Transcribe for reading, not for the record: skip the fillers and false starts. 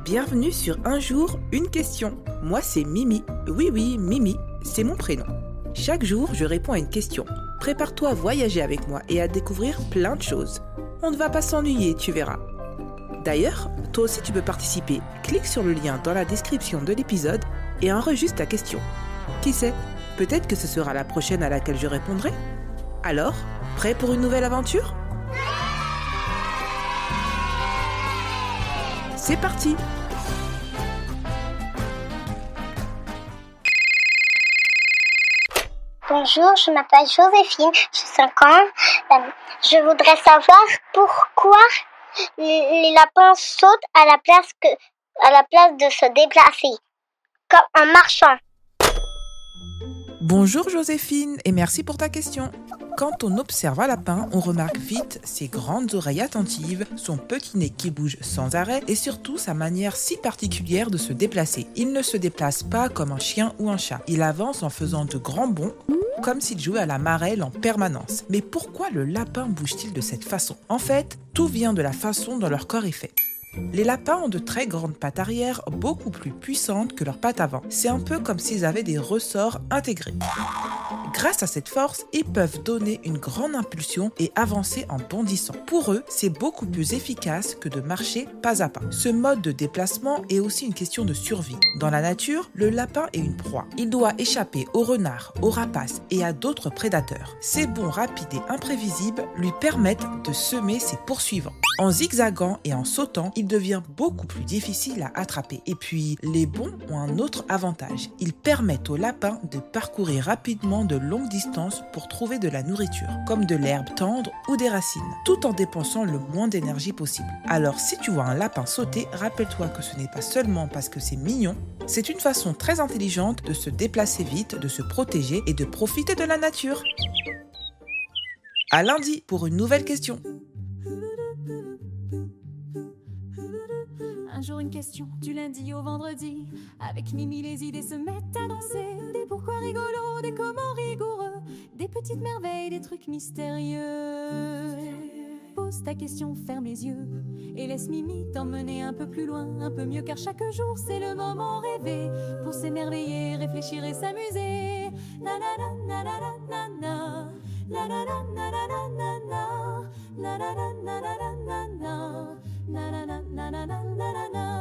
Bienvenue sur Un jour, une question. Moi, c'est Mimi. Oui, Mimi, c'est mon prénom. Chaque jour, je réponds à une question. Prépare-toi à voyager avec moi et à découvrir plein de choses. On ne va pas s'ennuyer, tu verras. D'ailleurs, toi aussi tu peux participer. Clique sur le lien dans la description de l'épisode et enregistre ta question. Qui sait, peut-être que ce sera la prochaine à laquelle je répondrai. Alors, prêt pour une nouvelle aventure ? C'est parti! Bonjour, je m'appelle Joséphine, j'ai 5 ans. Je voudrais savoir pourquoi les lapins sautent à la place de se déplacer, comme en marchant. Bonjour Joséphine et merci pour ta question. Quand on observe un lapin, on remarque vite ses grandes oreilles attentives, son petit nez qui bouge sans arrêt et surtout sa manière si particulière de se déplacer. Il ne se déplace pas comme un chien ou un chat. Il avance en faisant de grands bonds, comme s'il jouait à la marelle en permanence. Mais pourquoi le lapin bouge-t-il de cette façon ? En fait, tout vient de la façon dont leur corps est fait. Les lapins ont de très grandes pattes arrière, beaucoup plus puissantes que leurs pattes avant. C'est un peu comme s'ils avaient des ressorts intégrés. Grâce à cette force, ils peuvent donner une grande impulsion et avancer en bondissant. Pour eux, c'est beaucoup plus efficace que de marcher pas à pas. Ce mode de déplacement est aussi une question de survie. Dans la nature, le lapin est une proie. Il doit échapper aux renards, aux rapaces et à d'autres prédateurs. Ses bonds rapides et imprévisibles lui permettent de semer ses poursuivants. En zigzagant et en sautant, il devient beaucoup plus difficile à attraper. Et puis, les bonds ont un autre avantage. Ils permettent aux lapins de parcourir rapidement de longues distances pour trouver de la nourriture, comme de l'herbe tendre ou des racines, tout en dépensant le moins d'énergie possible. Alors, si tu vois un lapin sauter, rappelle-toi que ce n'est pas seulement parce que c'est mignon, c'est une façon très intelligente de se déplacer vite, de se protéger et de profiter de la nature. À lundi pour une nouvelle question. Un jour une question, du lundi au vendredi. Avec Mimi les idées se mettent à danser. Des pourquoi rigolos, des comment rigoureux. Des petites merveilles, des trucs mystérieux. Pose ta question, ferme les yeux. Et laisse Mimi t'emmener un peu plus loin. Un peu mieux car chaque jour c'est le moment rêvé. Pour s'émerveiller, réfléchir et s'amuser. Na na na na na na na. La la la na na na na na. La la la na na na na na. Na na na na na na na na.